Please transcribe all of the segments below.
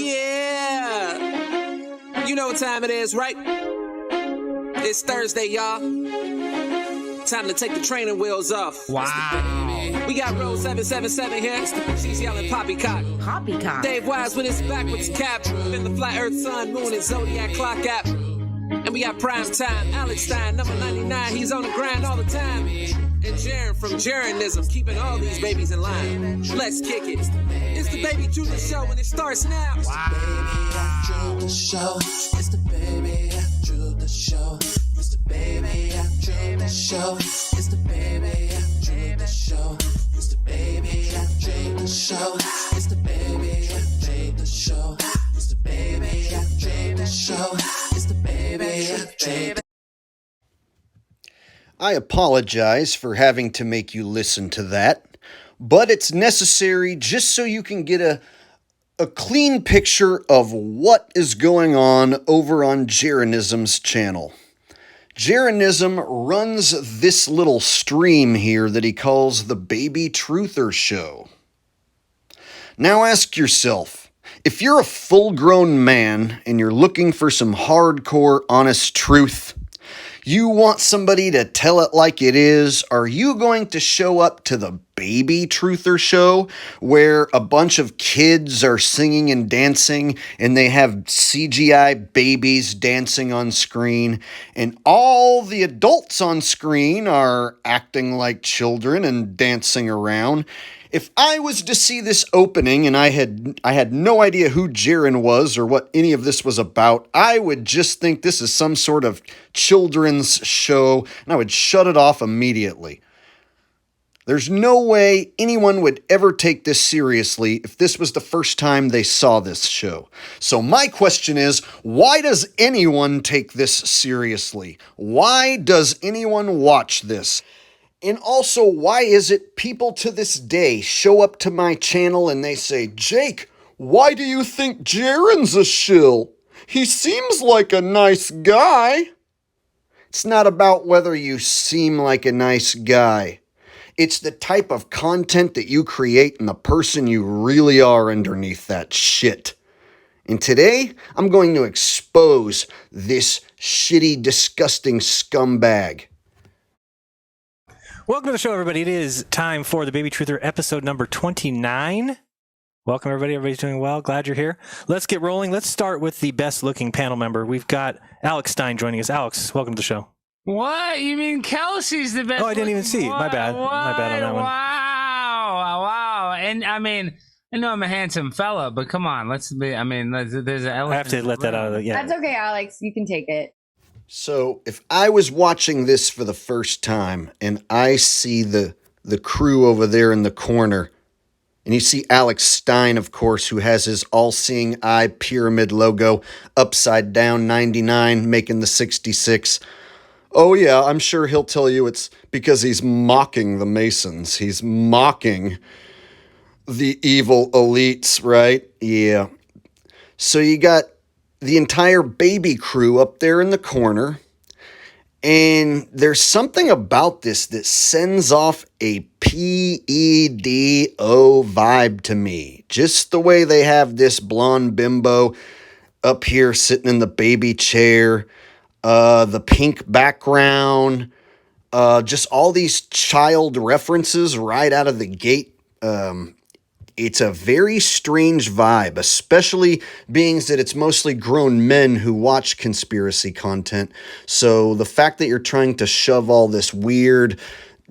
Yeah. You know what time it is, right? It's Thursday, y'all. Time to take the training wheels off. Wow. We got Rose 777 here. She's yelling poppycock. Poppycock. Dave Weiss with his backwards cap. In the flat earth, sun, moon, and zodiac clock app. And we got prime time. Alex Stein, number 99. He's on the grind all the time. And Jaren from Jeranism, keeping all these babies in line. Let's kick it. It's the Baby DITRH show, and it starts now. Wow. It's the Baby DITRH show. It's the Baby DITRH show. It's the Baby DITRH show. It's the Baby DITRH show. It's the Baby DITRH show. It's the Baby DITRH show. It's the Baby DITRH. I apologize for having to make you listen to that, but it's necessary just so you can get a clean picture of what is going on over on Jeranism's channel. Jeranism runs this little stream here that he calls the Baby Truther Show. Now ask yourself, if you're a full-grown man and you're looking for some hardcore, honest truth, you want somebody to tell it like it is, are you going to show up to the Baby Truther Show where a bunch of kids are singing and dancing and they have CGI babies dancing on screen and all the adults on screen are acting like children and dancing around? If I was to see this opening and I had no idea who Jaren was or what any of this was about, I would just think this is some sort of children's show and I would shut it off immediately. There's no way anyone would ever take this seriously if this was the first time they saw this show. So my question is, why does anyone take this seriously? Why does anyone watch this? And also, why is it people to this day show up to my channel and they say, Jake, why do you think Jaren's a shill? He seems like a nice guy. It's not about whether you seem like a nice guy. It's the type of content that you create and the person you really are underneath that shit. And today, I'm going to expose this shitty, disgusting scumbag. Welcome to the show, everybody. It is time for the Baby Truther episode number 29. Welcome, everybody. Everybody's doing well. Glad you're here. Let's get rolling. Let's start with the best-looking panel member. We've got Alex Stein joining us. Alex, welcome to the show. What? You mean Kelsey's the best? Oh, I didn't even see it. My bad. My bad on that one. Wow. And I mean, I know I'm a handsome fella, but come on. There's an elephant. I have to let that out of the, yeah. That's okay, Alex. You can take it. So if I was watching this for the first time and I see the crew over there in the corner, and you see Alex Stein, of course, who has his all-seeing eye pyramid logo upside down 99, making the 66. Oh yeah, I'm sure he'll tell you it's because he's mocking the Masons. He's mocking the evil elites, right? Yeah. So you got the entire baby crew up there in the corner, and there's something about this that sends off a PEDO vibe to me. Just the way they have this blonde bimbo up here sitting in the baby chair, the pink background, just all these child references right out of the gate. It's a very strange vibe, especially being that it's mostly grown men who watch conspiracy content. So the fact that you're trying to shove all this weird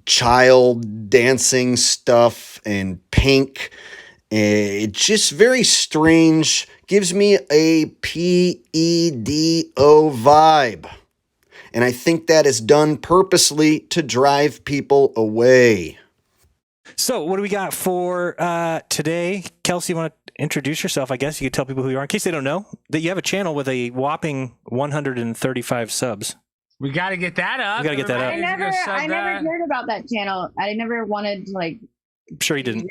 child dancing stuff and pink, it's just very strange. Gives me a PEDO vibe. And I think that is done purposely to drive people away. So what do we got for today? Kelsey, you want to introduce yourself? I guess you could tell people who you are in case they don't know that you have a channel with a whopping 135 subs. We got to get that up. We got to get that up. I never heard about that channel. I never wanted to I'm sure you didn't.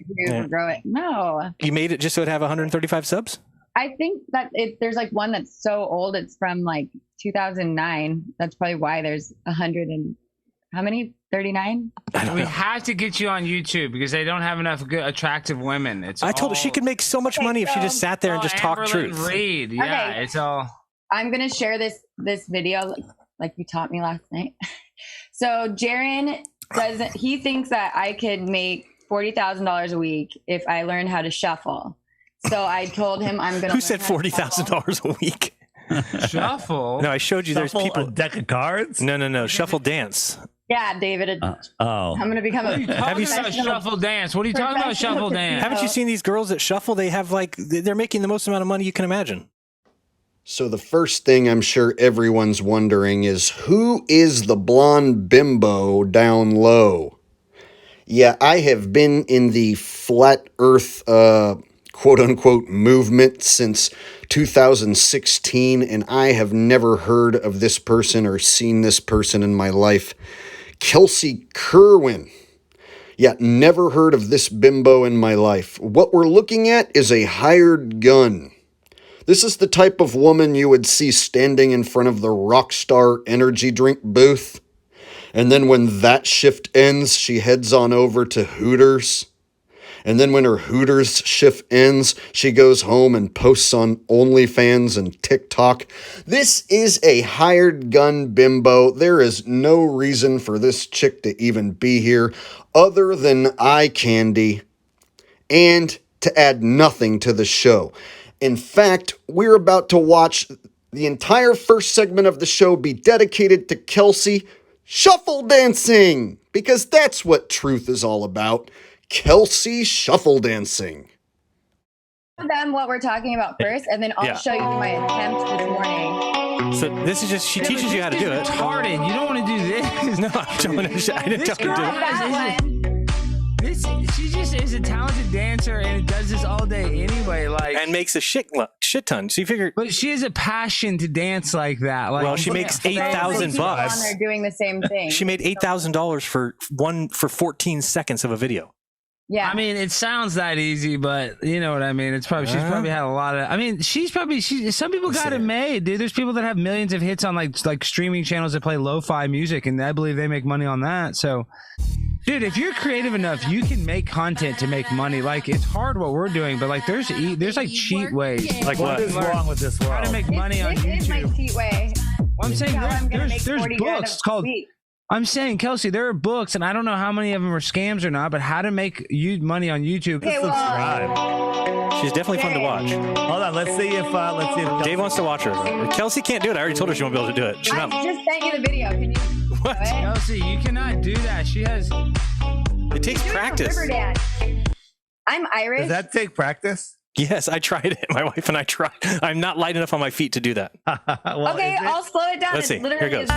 Grow it. No. You made it just so it'd have 135 subs? I think that there's like one that's so old. It's from like 2009. That's probably why there's 100 and how many? 39? We have to get you on YouTube because they don't have enough good, attractive women. I told her she could make so much money if she just sat there and just talked truth. Reed. Yeah, Okay. it's all. I'm gonna share this video like you taught me last night. So Jaron he thinks that I could make $40,000 a week if I learn how to shuffle. So I told him I'm gonna. Who said $40,000 a week? Shuffle? No, I showed you. There's people. A deck of cards? No. Shuffle dance. Yeah, David. I'm gonna become a. Have you seen shuffle dance? What are you talking about, shuffle dance? Haven't you seen these girls that shuffle? They have they're making the most amount of money you can imagine. So the first thing I'm sure everyone's wondering is, who is the blonde bimbo down low? Yeah, I have been in the flat earth quote-unquote movement since 2016, and I have never heard of this person or seen this person in my life. Kelsey Kerwin. Yeah, never heard of this bimbo in my life. What we're looking at is a hired gun. This is the type of woman you would see standing in front of the Rockstar energy drink booth. And then when that shift ends, she heads on over to Hooters. And then when her Hooters shift ends, she goes home and posts on OnlyFans and TikTok. This is a hired gun bimbo. There is no reason for this chick to even be here other than eye candy and to add nothing to the show. In fact, we're about to watch the entire first segment of the show be dedicated to Kelsey shuffle dancing, because that's what truth is all about. Kelsey shuffle dancing. Them what we're talking about first, and then I'll show you my attempt this morning. So this is just, she teaches you how to do it. Retarded. You don't want to do this. No, I didn't tell her to do it. She just is a talented dancer and does this all day anyway. And makes a shit ton. So you figure, but she has a passion to dance like that. Well, she makes $8,000 bucks. They're doing the same thing. She made $8,000 for 14 seconds of a video. Yeah, I mean, it sounds that easy, but you know what I mean. It's probably she's probably had a lot of. I mean, some people got it made, dude. There's people that have millions of hits on like streaming channels that play lo-fi music, and I believe they make money on that. So, dude, if you're creative enough, you can make content to make money. Like, it's hard what we're doing, but like there's like cheat ways. Like what is wrong with this world? How to make money on YouTube? This is my cheat way. Well, I'm saying there's books called. I'm saying, Kelsey, there are books, and I don't know how many of them are scams or not, but how to make money on YouTube. Okay, Subscribe. She's definitely fun to watch. Hold on, let's see if Dave wants to watch her. Kelsey can't do it. I already told her she won't be able to do it. I just sent you the video. Can you? What? Kelsey, you cannot do that. She has. It takes practice. I'm Irish. Does that take practice? Yes, I tried it. My wife and I tried. I'm not light enough on my feet to do that. Well, okay, I'll slow it down. Let's see. Here it goes.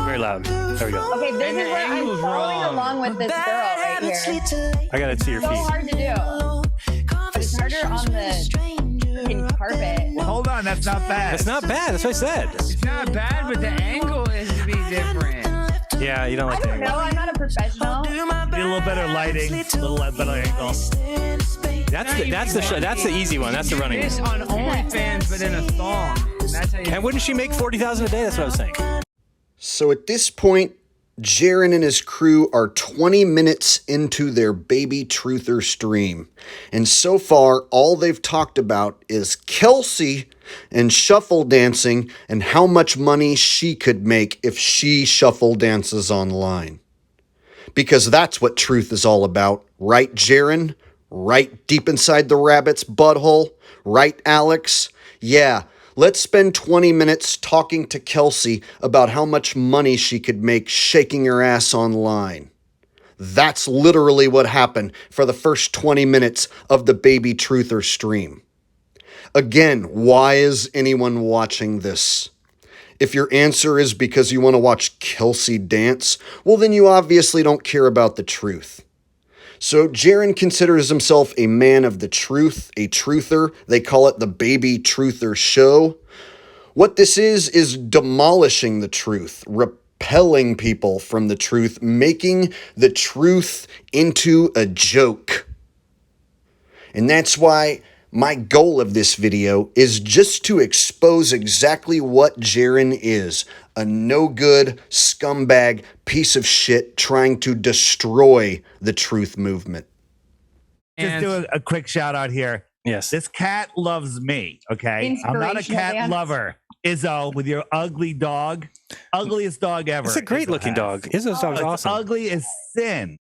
Very loud. There we go. Okay, this is where I'm following along with this girl right here. I gotta see your So feet. hard to do. It's harder on the carpet. Well, hold on, that's not bad. It's not bad. That's what I said. It's not bad, but the angle is to be different. Yeah, you don't I like don't that. know. I'm not a professional. Need a little better lighting, a little better angle. That's the easy one. That's the running This one. on OnlyFans, but in a thong. And that's how you. And wouldn't she make $40,000 a day? That's what I was saying. So at this point, Jaron and his crew are 20 minutes into their Baby Truther stream. And so far, all they've talked about is Kelsey and shuffle dancing and how much money she could make if she shuffle dances online. Because that's what truth is all about. Right, Jaron? Right deep inside the rabbit's butthole? Right, Alex? Yeah. Let's spend 20 minutes talking to Kelsey about how much money she could make shaking her ass online. That's literally what happened for the first 20 minutes of the Baby Truther stream. Again, why is anyone watching this? If your answer is because you want to watch Kelsey dance, well then you obviously don't care about the truth. So Jaron considers himself a man of the truth, a truther. They call it the Baby Truther Show. What this is demolishing the truth, repelling people from the truth, making the truth into a joke. And that's why My goal of this video is just to expose exactly what Jaren is. A no-good, scumbag, piece of shit trying to destroy the truth movement. Just do a quick shout out here. Yes. This cat loves me, okay? I'm not a Inspirational cat dance. lover. Izzo, with your ugly dog. Ugliest dog ever. It's a great Izzo looking has. dog. Izzo's dog's It's awesome. ugly as sin.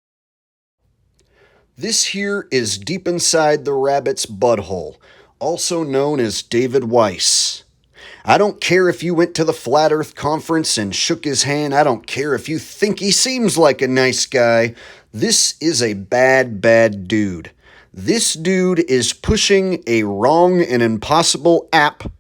This here is deep inside the rabbit's butthole, also known as David Weiss. I don't care if you went to the Flat Earth Conference and shook his hand. I don't care if you think he seems like a nice guy. This is a bad, bad dude. This dude is pushing a wrong and impossible app.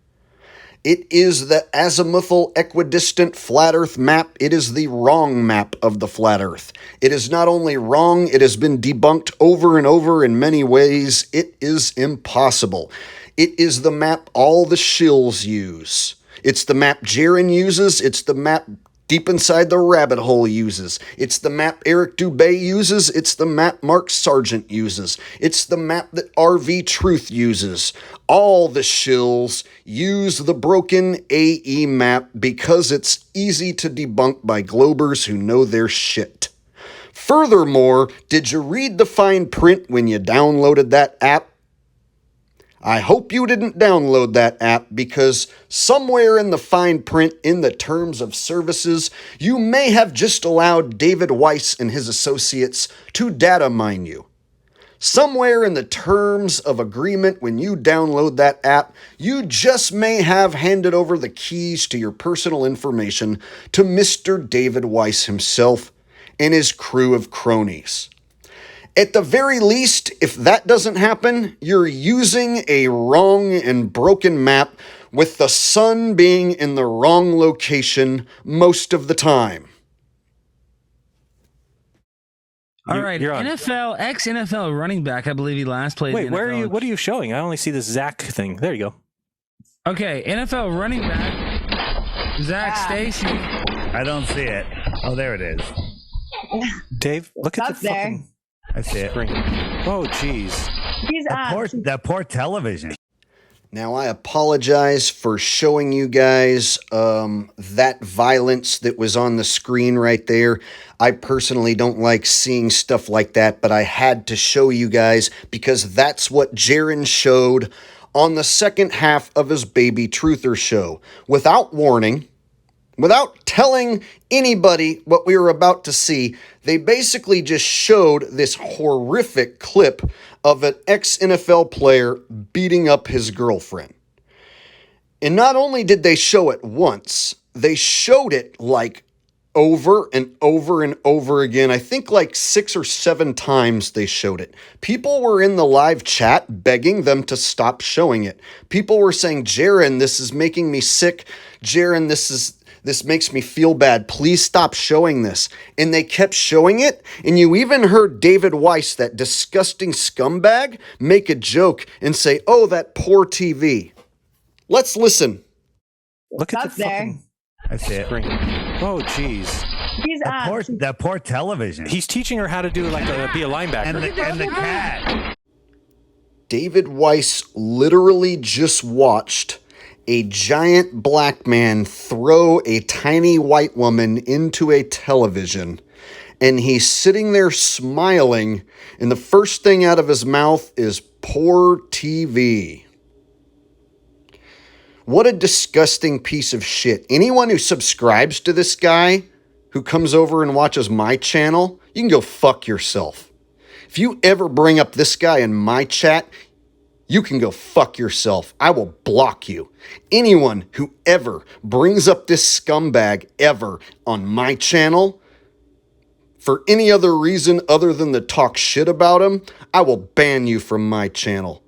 It is the azimuthal equidistant flat earth map. It is the wrong map of the flat earth. It is not only wrong, it has been debunked over and over in many ways. It is impossible. It is the map all the shills use. It's the map Jaren uses. It's the map Deep Inside the Rabbit Hole uses. It's the map Eric Dubé uses. It's the map Mark Sargent uses. It's the map that RV Truth uses. All the shills use the broken AE map because it's easy to debunk by Globers who know their shit. Furthermore, did you read the fine print when you downloaded that app? I hope you didn't download that app because somewhere in the fine print in the terms of services, you may have just allowed David Weiss and his associates to data mine you. Somewhere in the terms of agreement when you download that app, you just may have handed over the keys to your personal information to Mr. David Weiss himself and his crew of cronies. At the very least, if that doesn't happen, you're using a wrong and broken map with the sun being in the wrong location most of the time. All right, you're on. NFL, ex-NFL running back, I believe he last played. Wait, in where are NFL. you? What are you showing? I only see the Zach thing. There you go. Okay, NFL running back, Zach Stacy. I don't see it. Oh, there it is. Dave, look at Up the there. fucking I see it. screen. Oh, jeez. He's That poor television. Now, I apologize for showing you guys that violence that was on the screen right there. I personally don't like seeing stuff like that, but I had to show you guys because that's what Jaren showed on the second half of his Baby Truther show. Without warning, without telling anybody what we were about to see, they basically just showed this horrific clip of an ex-NFL player beating up his girlfriend. And not only did they show it once, they showed it like over and over and over again. I think like 6 or 7 times they showed it. People were in the live chat begging them to stop showing it. People were saying, Jaren, this is making me sick. Jaren, this makes me feel bad. Please stop showing this. And they kept showing it. And you even heard David Weiss, that disgusting scumbag, make a joke and say, oh, that poor TV. Let's listen. Look at Up the there. fucking I see it. screen. Oh, jeez. He's That poor television. He's teaching her how to do be a linebacker. And the cat. David Weiss literally just watched a giant black man throw a tiny white woman into a television, and he's sitting there smiling, and the first thing out of his mouth is poor TV. What a disgusting piece of shit. Anyone who subscribes to this guy, who comes over and watches my channel, you can go fuck yourself. If you ever bring up this guy in my chat, you can go fuck yourself. I will block you. Anyone who ever brings up this scumbag ever on my channel for any other reason other than to talk shit about him, I will ban you from my channel.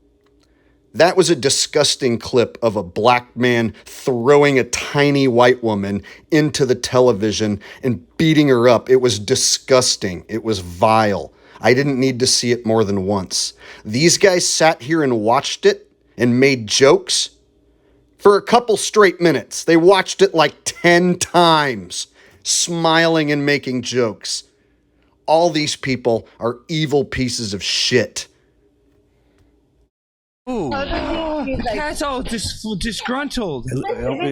That was a disgusting clip of a black man throwing a tiny white woman into the television and beating her up. It was disgusting. It was vile. I didn't need to see it more than once. These guys sat here and watched it and made jokes for a couple straight minutes. They watched it like 10 times, smiling and making jokes. All these people are evil pieces of shit. Ooh, Ooh. He's like, Cat's all disgruntled.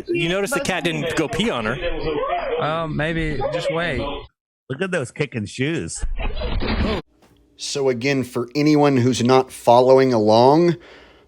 You notice the cat didn't go pee on her. Maybe just wait. Look at those kicking shoes. So again, for anyone who's not following along,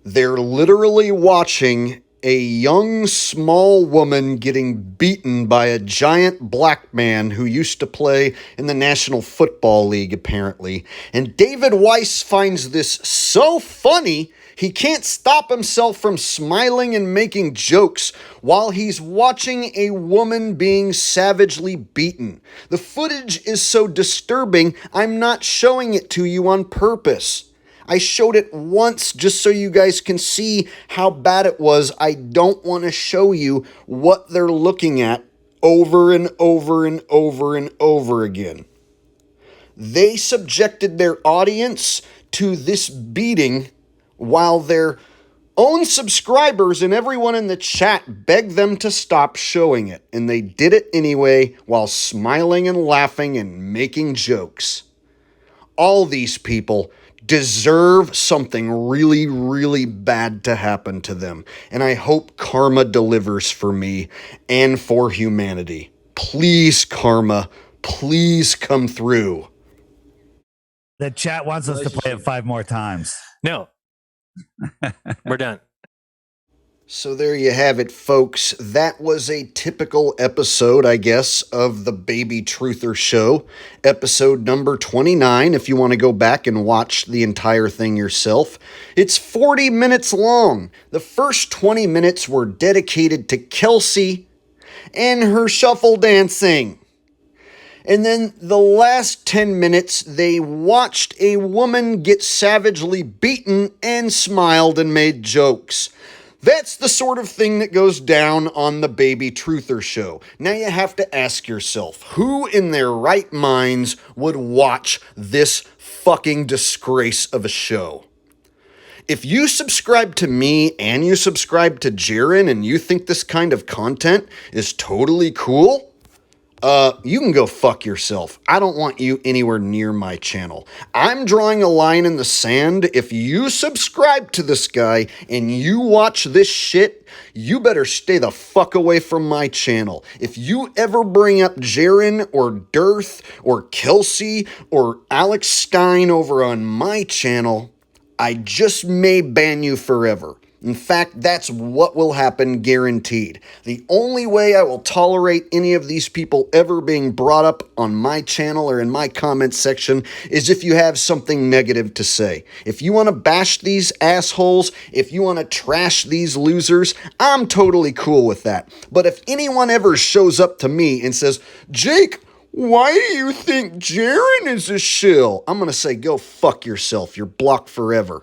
they're literally watching a young, small woman getting beaten by a giant black man who used to play in the National Football League, apparently. And David Weiss finds this so funny, he can't stop himself from smiling and making jokes while he's watching a woman being savagely beaten. The footage is so disturbing, I'm not showing it to you on purpose. I showed it once just so you guys can see how bad it was. I don't want to show you what they're looking at over and over and over and over again. They subjected their audience to this beating while their own subscribers and everyone in the chat begged them to stop showing it. And they did it anyway while smiling and laughing and making jokes. All these people deserve something really, really bad to happen to them. And I hope karma delivers for me and for humanity. Please, karma, please come through. The chat wants us to play it 5 more times. No. We're done. So there you have it, folks. That was a typical episode, I guess, of the Baby Truther Show. Episode number 29, if you want to go back and watch the entire thing yourself. It's 40 minutes long. The first 20 minutes were dedicated to Kelsey and her shuffle dancing. And then the last 10 minutes, they watched a woman get savagely beaten and smiled and made jokes. That's the sort of thing that goes down on the Baby Truther Show. Now you have to ask yourself, who in their right minds would watch this fucking disgrace of a show? If you subscribe to me and you subscribe to Jaron and you think this kind of content is totally cool, you can go fuck yourself. I don't want you anywhere near my channel. I'm drawing a line in the sand. If you subscribe to this guy and you watch this shit, you better stay the fuck away from my channel. If you ever bring up Jaron or Dirth or Kelsey or Alex Stein over on my channel, I just may ban you forever. In fact, that's what will happen, guaranteed. The only way I will tolerate any of these people ever being brought up on my channel or in my comments section is if you have something negative to say. If you want to bash these assholes, if you want to trash these losers, I'm totally cool with that. But if anyone ever shows up to me and says, Jake, why do you think Jaron is a shill? I'm going to say, go fuck yourself. You're blocked forever.